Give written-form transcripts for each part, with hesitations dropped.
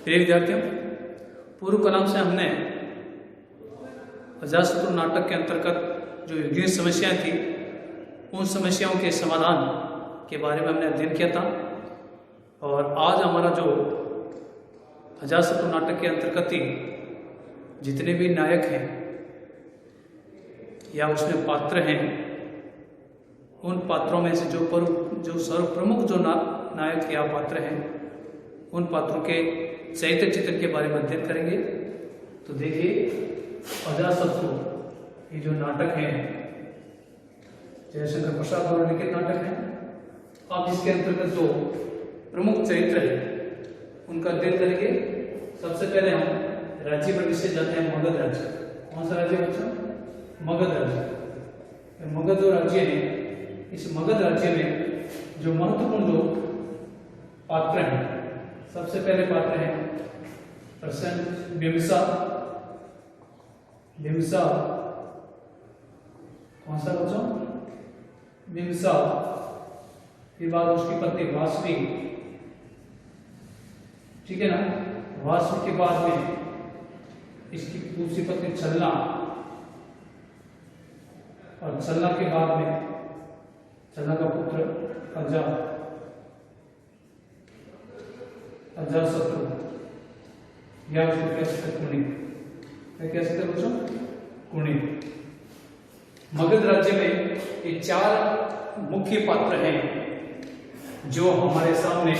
प्रिय विद्यार्थियों, पूर्व कलाम से हमने अजातशत्रु नाटक के अंतर्गत जो विभिन्न समस्याएं थी उन समस्याओं के समाधान के बारे में हमने अध्ययन किया था। और आज हमारा जो अजातशत्रु नाटक के अंतर्गत ही जितने भी नायक हैं या उसमें पात्र हैं, उन पात्रों में से जो सर्वप्रमुख जो नायक या पात्र हैं, उन पात्रों के चरित्र चित्रण के बारे में अध्ययन करेंगे। तो देखिए, अजातशत्रु ये जो नाटक है जयशंकर प्रसाद द्वारा लिखित नाटक है। अब इसके अंतर्गत जो प्रमुख चरित्र है उनका अध्ययन करेंगे। सबसे पहले हम राज्य पर विषय जाते हैं, मगध राज्य। कौन सा राज्य बच्चों? मगध राज्य। मगध जो राज्य है, इस मगध राज्य में जो महत्वपूर्ण जो पात्र हैं, सबसे पहले पात्र हैं प्रसन्न बिंबिसार। कौन सा बच्चों? बिंबिसार। फिर बाद उसकी पत्नी वासवी, ठीक है ना। वासवी के बाद में इसकी दूसरी पत्नी छलना, और छलना के बाद में छलना का पुत्र अजातशत्रु, या उसको कह सकते कुणिक। क्या कह सकते बच्चों? कुणिक। मगध राज्य में ये चार मुख्य पात्र हैं जो हमारे सामने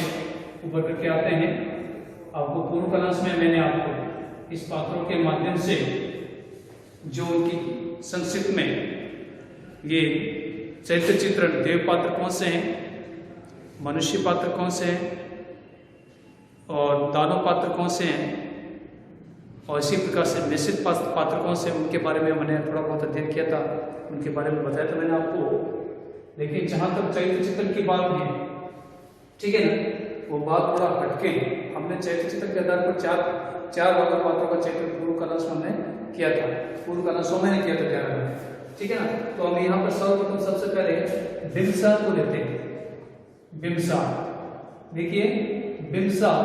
उभर करके आते हैं। आपको पूर्व क्लास में मैंने आपको इस पात्रों के माध्यम से जो उनकी संक्षिप्त में ये चरित्र चित्रण, देव पात्र कौन से हैं, मनुष्य पात्र कौन से हैं और दानव पात्र कौन से हैं, और इसी प्रकार से निश्चित पात्र कौन से, उनके बारे में मैंने थोड़ा बहुत अध्ययन किया था, उनके बारे में बताया था मैंने आपको। लेकिन जहां तक चरित्र चित्रण की बात है, ठीक है ना, वो बात थोड़ा हटके है। हमने चरित्र चित्रण के आधार पर चार वाला पात्रों का चित्र पूर्व क्लास में हमने किया था, पूर्व क्लासों में किया था 11 में, ठीक है ना। तो हम यहाँ पर सर्वप्रथम सबसे पहले बिंबिसार को लेते हैं। बिंबिसार, देखिए बिंबिसार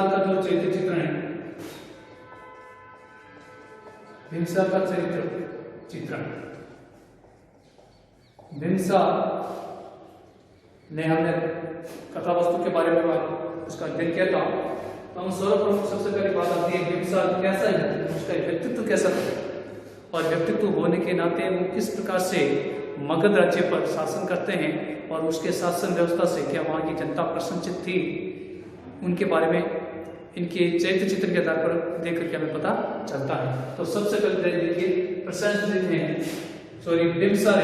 का जो चरित्र चित्रण है, बिंबिसार का चरित्र चित्रण, बिंबिसार ने हमने कथा वस्तु के बारे में उसका अध्ययन किया था। तो हम सर्वप्रमुख सबसे पहले बात आती है बिंबिसार कैसा है, उसका व्यक्तित्व कैसा था, और व्यक्तित्व होने के नाते वो किस प्रकार से मगध राज्य पर शासन करते हैं और उसके शासन व्यवस्था से क्या वहाँ की जनता प्रसन्नचित्त थी, उनके बारे में इनके चरित्र चित्र के आधार पर देख करके हमें पता चलता है। तो सबसे पहले देखिए बिंबिसार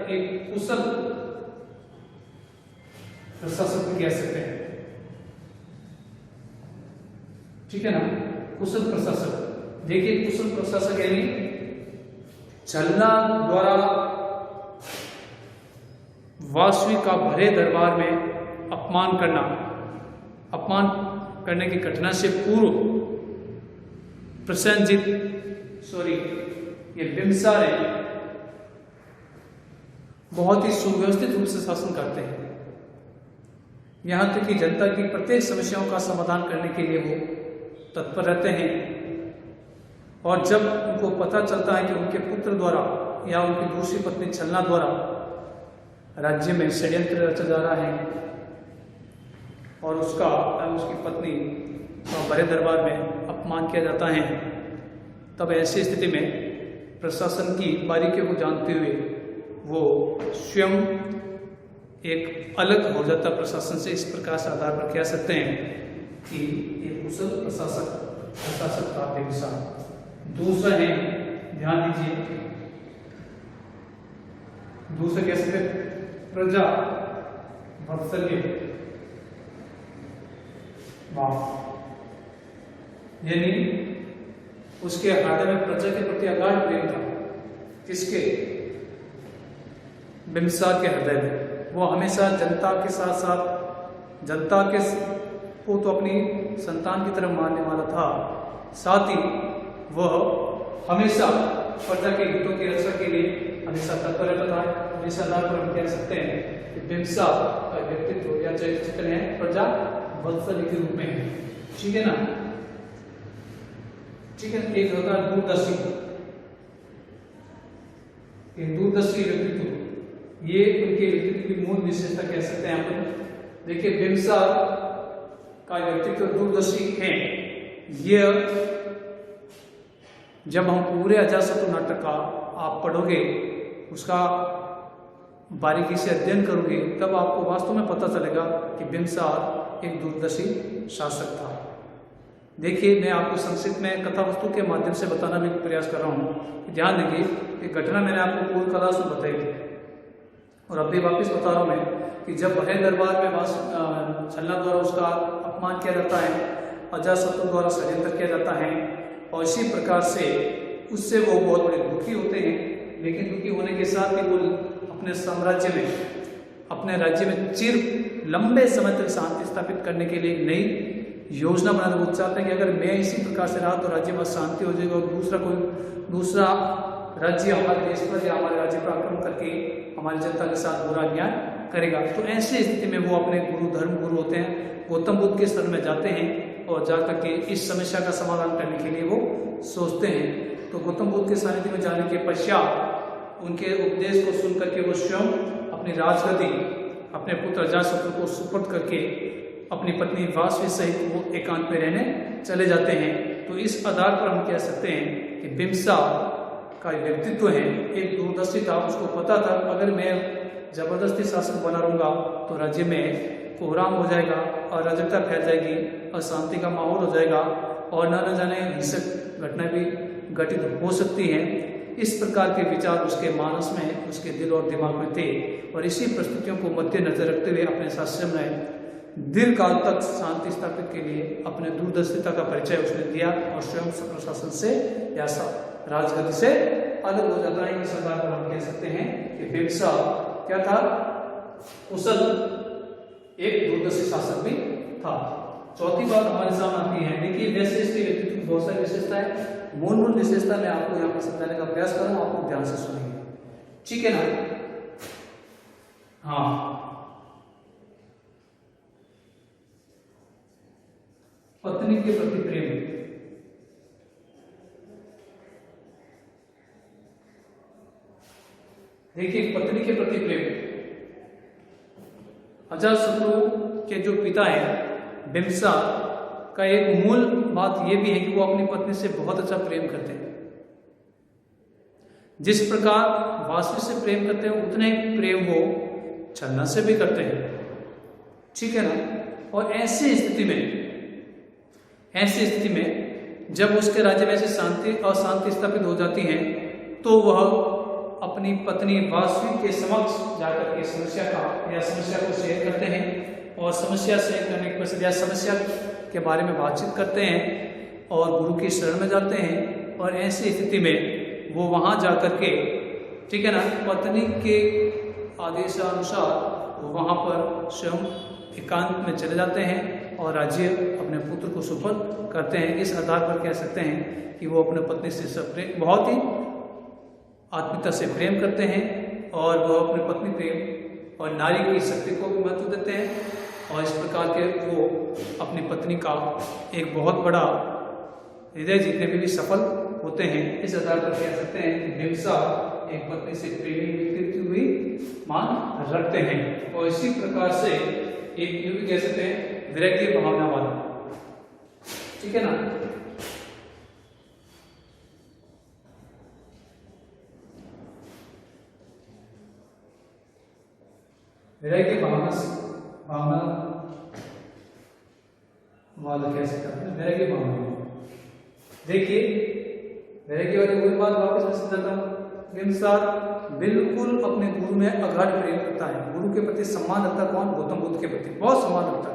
एक कुशल प्रशासक कह सकते हैं, ठीक है ना, कुशल प्रशासक। देखिए, कुशल प्रशासक यानी छलना द्वारा वासवी का भरे दरबार में अपमान करने की घटना से पूर्व ये बिंबिसार बहुत ही सुव्यवस्थित रूप से शासन करते हैं। यहां तक कि जनता की प्रत्येक समस्याओं का समाधान करने के लिए वो तत्पर रहते हैं। और जब उनको पता चलता है कि उनके पुत्र द्वारा या उनकी दूसरी पत्नी छलना द्वारा राज्य में षड्यंत्र रचा जा रहा है और उसकी पत्नी का बड़े दरबार में अपमान किया जाता है, तब ऐसी स्थिति में प्रशासन की बारीकियों को जानते हुए वो स्वयं एक अलग हो जाता प्रशासन से। इस प्रकार से आधार पर कह सकते हैं कि एक कुशल प्रशासक था बिंबिसार। दूसरा है, ध्यान दीजिए, दूसरा कैसे प्रजा वात्सल्य, यानी उसके हृदय में प्रजा के प्रति अगाध प्रेम था। किसके? बिंबिसार के हृदय में। वो हमेशा जनता के साथ साथ जनता के को तो अपनी संतान की तरह मानने वाला था, साथ ही वह हमेशा प्रजा के हितों की रक्षा के लिए हमेशा तत्पर रहता है। इस आधार पर हम कह सकते हैं कि बिंबिसार का व्यक्तित्व या चरित्र चित्रण है प्रजा वत्सल के रूप में है। ठीक है ना, ठीक है। एक होता है दूरदर्शी, एक दूरदर्शी व्यक्तित्व, ये उनके व्यक्तित्व की मूल विशेषता कह सकते हैं आप। देखिए बिंबिसार का व्यक्तित्व दूरदर्शी है। ये जब हम पूरे अजातशत्रु नाटक का आप पढ़ोगे, उसका बारीकी से अध्ययन करोगे, तब आपको वास्तव में पता चलेगा कि बिंबिसार एक दूरदर्शी शासक था। देखिए मैं आपको संक्षिप्त में कथा वस्तु के माध्यम से बताना भी प्रयास कर रहा हूँ। ध्यान देखिए, एक घटना मैंने आपको पूर्व क्लास में बताई थी और अब भी वापस बता रहा हूँ मैं कि जब बड़े दरबार में छलना द्वारा उसका अपमान किया जाता है, अजातशत्रु द्वारा षड्यंत्र किया जाता है, और इसी प्रकार से उससे वो बहुत बड़े दुखी होते हैं। लेकिन दुखी होने के साथ ही वो अपने साम्राज्य में, अपने राज्य में लंबे समय तक शांति स्थापित करने के लिए नई योजना बनाने को चाहते हैं कि अगर मैं इसी प्रकार से रहा तो राज्य में शांति हो जाएगी और दूसरा राज्य हमारे देश पर या हमारे राज्य पर आक्रमण करके हमारी जनता के साथ बुरा अन्याय करेगा। तो ऐसी स्थिति में वो अपने धर्म गुरु होते हैं गौतम बुद्ध के शरण में जाते हैं और जाकर के इस समस्या का समाधान करने के लिए वो सोचते हैं। तो गौतम बुद्ध के सानिध्य में जाने के पश्चात उनके उपदेश को सुन करके वो स्वयं अपनी राजगद्दी अपने पुत्र अजातशत्रु को सुपुर्द करके अपनी पत्नी वासवी सहित वो एकांत में रहने चले जाते हैं। तो इस आधार पर हम कह सकते हैं कि बिंबिसार का व्यक्तित्व है, एक दूरदर्शी था। उसको पता था अगर मैं जबरदस्ती शासन बना रहूँगा तो राज्य में कोहराम हो जाएगा, अराजकता फैल जाएगी, अशांति का माहौल हो जाएगा और न जाने हिंसक घटना भी घटित हो सकती हैं। इस प्रकार के विचार उसके मानस में, उसके दिल और दिमाग में थे और इसी परिस्थितियों को मद्देनजर रखते हुए अपने शासन में दीर्घ काल तक शांति स्थापित के लिए अपने दूरदर्शिता का परिचय उसने दिया और स्वयं प्रशासन से या राजगद्दी से अलग हो जाता है। इस आधार पर हम कह सकते हैं कि बिंबिसार क्या था, कुशल एक दूरदर्शी शासक भी था। चौथी बात हमारे सामने आती है, देखिए वैसे इसके व्यक्तित्व की बहुत सारी विशेषताएं, मूल विशेषता मैं आपको यहाँ पर समझाने का प्रयास करूँ, आपको ध्यान से सुनेंगे, ठीक है ना। हाँ, पत्नी के प्रति प्रेम, देखिए पत्नी के प्रति प्रेम, अजातशत्रु के जो पिता हैं बिंबिसार का एक मूल बात यह भी है कि वो अपनी पत्नी से बहुत अच्छा प्रेम करते हैं। जिस प्रकार वासवी से प्रेम करते हैं उतने प्रेम वो छलना से भी करते हैं, ठीक है ना। और ऐसी स्थिति में जब उसके राज्य में ऐसी अशांति स्थापित हो जाती है तो वह अपनी पत्नी वासवी के समक्ष जाकर के समस्या को शेयर करते हैं और समस्या शेयर करने के पश्चात समस्या के बारे में बातचीत करते हैं और गुरु की शरण में जाते हैं। और ऐसी स्थिति में वो वहाँ जाकर के, ठीक है ना, पत्नी के आदेशानुसार वो वहाँ पर स्वयं एकांत में चले जाते हैं और राज्य अपने पुत्र को सुपुर्द करते हैं। इस आधार पर कह सकते हैं कि वो अपने पत्नी से बहुत ही आत्मीयता से प्रेम करते हैं और वो अपने पत्नी प्रेम और नारी की शक्ति को भी महत्व देते हैं और इस प्रकार के वो अपनी पत्नी का एक बहुत बड़ा हृदय जीतने में भी सफल होते हैं। इस आधार पर कह सकते हैं कि बिंबिसार एक पत्नी से प्रेमी व्यक्तित्व भी मान रखते हैं और इसी प्रकार से एक यूं भी कह सकते हैं वैराग्य भावना वाला, ठीक है ना। वैराग्य भावना वाला कह सकते हैं, वैराग्य भावना। देखिए वैराग्य वाली वही बात वापस मैं समझाता हूँ। बिंबिसार बिल्कुल अपने गुरु में अगाध प्रेम करता है, गुरु के प्रति सम्मान रखता है। कौन? गौतम बुद्ध के प्रति बहुत सम्मान रखता है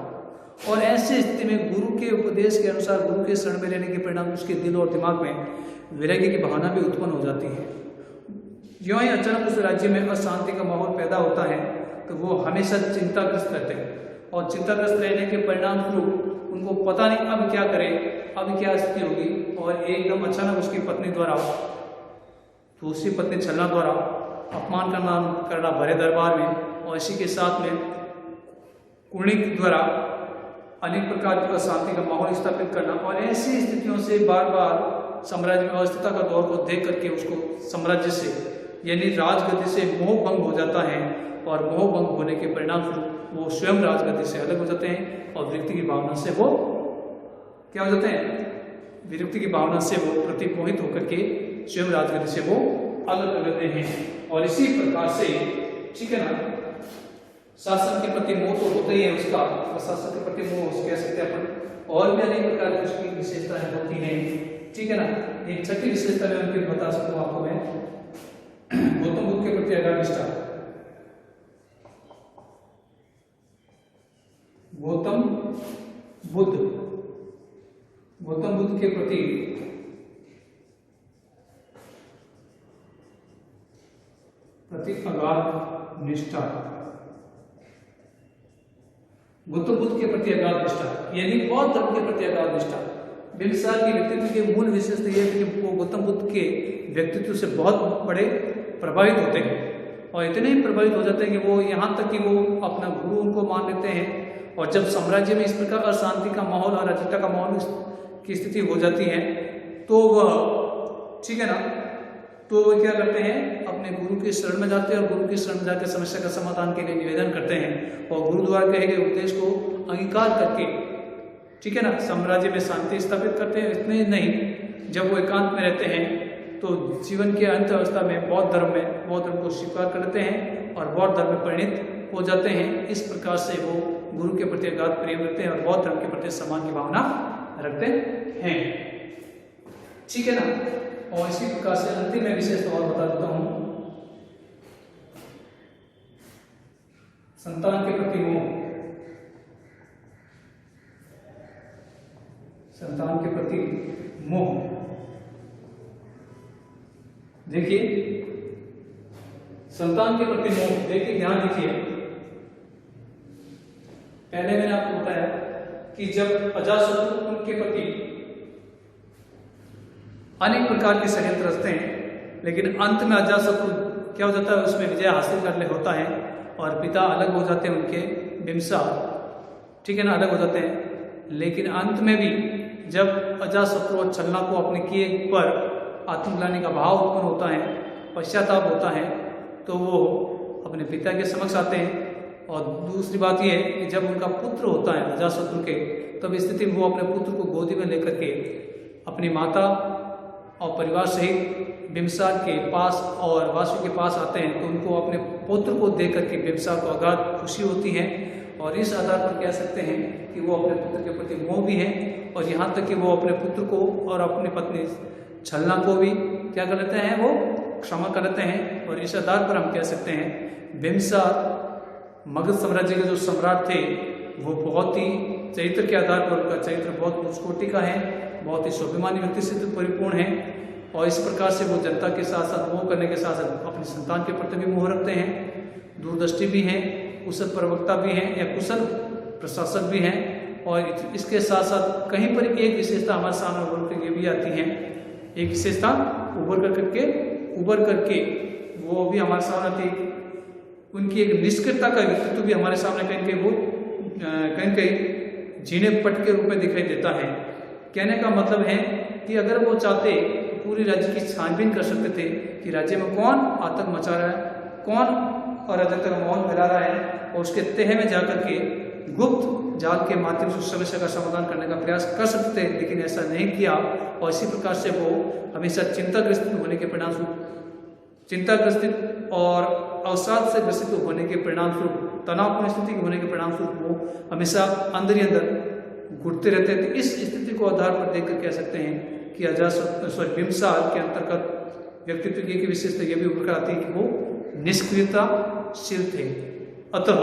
और ऐसी स्थिति में गुरु के उपदेश के अनुसार, गुरु के शरण में रहने के परिणाम उसके दिल और दिमाग में वैराग्य की भावना भी उत्पन्न हो जाती है। यूं ही अचानक उस राज्य में अशांति का माहौल पैदा होता है तो वो हमेशा चिंताग्रस्त रहते हैं और चिंताग्रस्त रहने के परिणाम स्वरूप उनको पता नहीं अब क्या करें, अब क्या स्थिति होगी। और एकदम अचानक उसकी पत्नी द्वारा, दूसरी पत्नी छलना द्वारा अपमान करना भरे दरबार में और इसी के साथ में कुणिक द्वारा अनेक प्रकार की अशांति का माहौल स्थापित करना और ऐसी स्थितियों से बार बार साम्राज्य में अस्थिरता का दौर को देख करके उसको साम्राज्य से यानी राजगद्दी से मोह भंग हो जाता है और मोह भंग होने के परिणाम स्वरूप वो स्वयं राजगद्दी से अलग हो जाते हैं और विरक्ति की भावना से वो क्या हो जाते हैं, विरक्ति की भावना से वो प्रतिमोहित होकर के स्वयं राजगद्दी से वो अलग कर लेते हैं। और इसी प्रकार से ठीक है ना, शासन के प्रति मोह तो होता ही है उसका, और शासन के प्रति मोह कह सकते हैं अपन, और भी अनेक प्रकार की उसकी विशेषताएं होती हैं ठीक है ना। एक छठी विशेषता मैं उनकी बता सकता हूँ आपको मैं, गौतम बुद्ध के प्रति अगाध निष्ठा। गौतम बुद्ध के प्रति अगाध निष्ठा, गौतम बुद्ध के प्रति अगाध निष्ठा यानी बौद्ध धर्म के प्रति अगाध निष्ठा। बिम्बिसार की व्यक्तित्व के मूल विशेषता यह है कि वो गौतम बुद्ध के व्यक्तित्व से बहुत बड़े प्रभावित होते हैं और इतने ही प्रभावित हो जाते हैं कि वो यहाँ तक कि वो अपना गुरु उनको मान लेते हैं। और जब साम्राज्य में इस प्रकार अशांति का माहौल और अराजकता का माहौल की स्थिति हो जाती है तो वह ठीक है ना, तो वो क्या करते हैं, अपने गुरु के शरण में जाते हैं और गुरु के शरण में जाकर समस्या का समाधान के लिए निवेदन करते हैं और गुरु द्वारा कहे गए उपदेश को अंगीकार करके ठीक है ना साम्राज्य में शांति स्थापित करते हैं। इतने ही नहीं, जब वो एकांत में रहते हैं तो जीवन के अंत अवस्था में बौद्ध धर्म को स्वीकार कर लेते हैं और बौद्ध धर्म में परिणित हो जाते हैं। इस प्रकार से वो गुरु के प्रति अगाध प्रेम रखते हैं और बौद्ध धर्म के प्रति सम्मान की भावना रखते हैं ठीक है ना। और इसी प्रकार से अंतिम में विशेषता और बता देता हूं, संतान के प्रति मोह। संतान के प्रति मोह देखिए, संतान के प्रति मोह देखिए, ध्यान देखिए। पहले मैंने आपको बताया कि जब अजातशत्रु उनके प्रति अनेक प्रकार के षड्यंत्र रचते हैं लेकिन अंत में अजातशत्रु क्या हो जाता है, उसमें विजय हासिल कर ले होता है और पिता अलग हो जाते हैं उनके, बिम्बिसार ठीक है ना, अलग हो जाते हैं। लेकिन अंत में भी जब अजातशत्रु और छलना को अपने किए पर आत्मग्लानि का भाव उत्पन्न होता है, पश्चाताप होता है, तो वो अपने पिता के समक्ष आते हैं। और दूसरी बात यह है कि जब उनका पुत्र होता है अजातशत्रु के, तब स्थिति में वो अपने पुत्र को गोदी में लेकर के अपनी माता और परिवार सहित बिम्बिसार के पास और वासु के पास आते हैं। तो उनको अपने पुत्र को देख करके बिम्बिसार को अगाध खुशी होती है और इस आधार पर कह सकते हैं कि वो अपने पुत्र के प्रति मोह भी है और यहाँ तक कि वो अपने पुत्र को और अपनी पत्नी छलना को भी क्या कर लेते हैं, वो क्षमा कर लेते हैं। और इस आधार पर हम कह सकते हैं बिम्बिसार मगध साम्राज्य के जो सम्राट थे वो बहुत ही चरित्र के आधार पर उनका चरित्र बहुत उच्च कोटि का है, बहुत ही स्वाभिमानी व्यक्ति से परिपूर्ण है। और इस प्रकार से वो जनता के साथ साथ मोह करने के साथ साथ अपनी संतान के प्रति भी मोह रखते हैं, दूरदृष्टि भी हैं, कुशल प्रवक्ता भी हैं या कुशल प्रशासक भी हैं। और इसके साथ साथ कहीं पर एक विशेषता हमारे सामने उभर कर ये भी आती है, एक विशेषता उभर करके वो भी हमारे सामने आती है, उनकी एक निष्क्रियता का व्यक्तित्व भी हमारे सामने कहीं जीने पट के रूप में दिखाई देता है। कहने का मतलब है कि अगर वो चाहते पूरी राज्य की छानबीन कर सकते थे कि राज्य में कौन आतंक मचा रहा है, कौन अराजकता का माहौल फैला रहा है, और उसके तह में जाकर के गुप्त जाल के माध्यम से उस समस्या का समाधान करने का प्रयास कर सकते थे, लेकिन ऐसा नहीं किया। और इसी प्रकार से वो हमेशा चिंताग्रस्त होने के परिणाम स्वरूप, चिंताग्रस्त और अवसाद से ग्रसित होने के परिणाम स्वरूप, तनावपूर्ण स्थिति होने के परिणाम स्वरूप वो हमेशा अंदर ही अंदर घुटते रहते थे। इस स्थिति को आधार पर देखकर कह सकते हैं कि बिम्बिसार के अंतर्गत व्यक्तित्व की विशेषता यह भी उभर कर आती है कि वो निष्क्रियताशील थे। अतः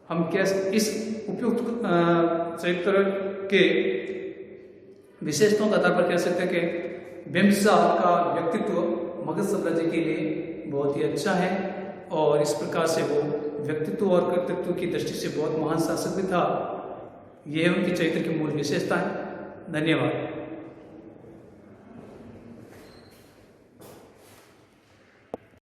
हम इस उपयुक्त चरित्र के विशेषताओं के आधार पर कह सकते हैं कि बिम्बिसार का व्यक्तित्व मगध साम्राज्य के लिए बहुत ही अच्छा है और इस प्रकार से वो व्यक्तित्व और कर्तृत्व की दृष्टि से बहुत महान शासक भी था। ये उनकी चरित्र की मूल विशेषता है। धन्यवाद।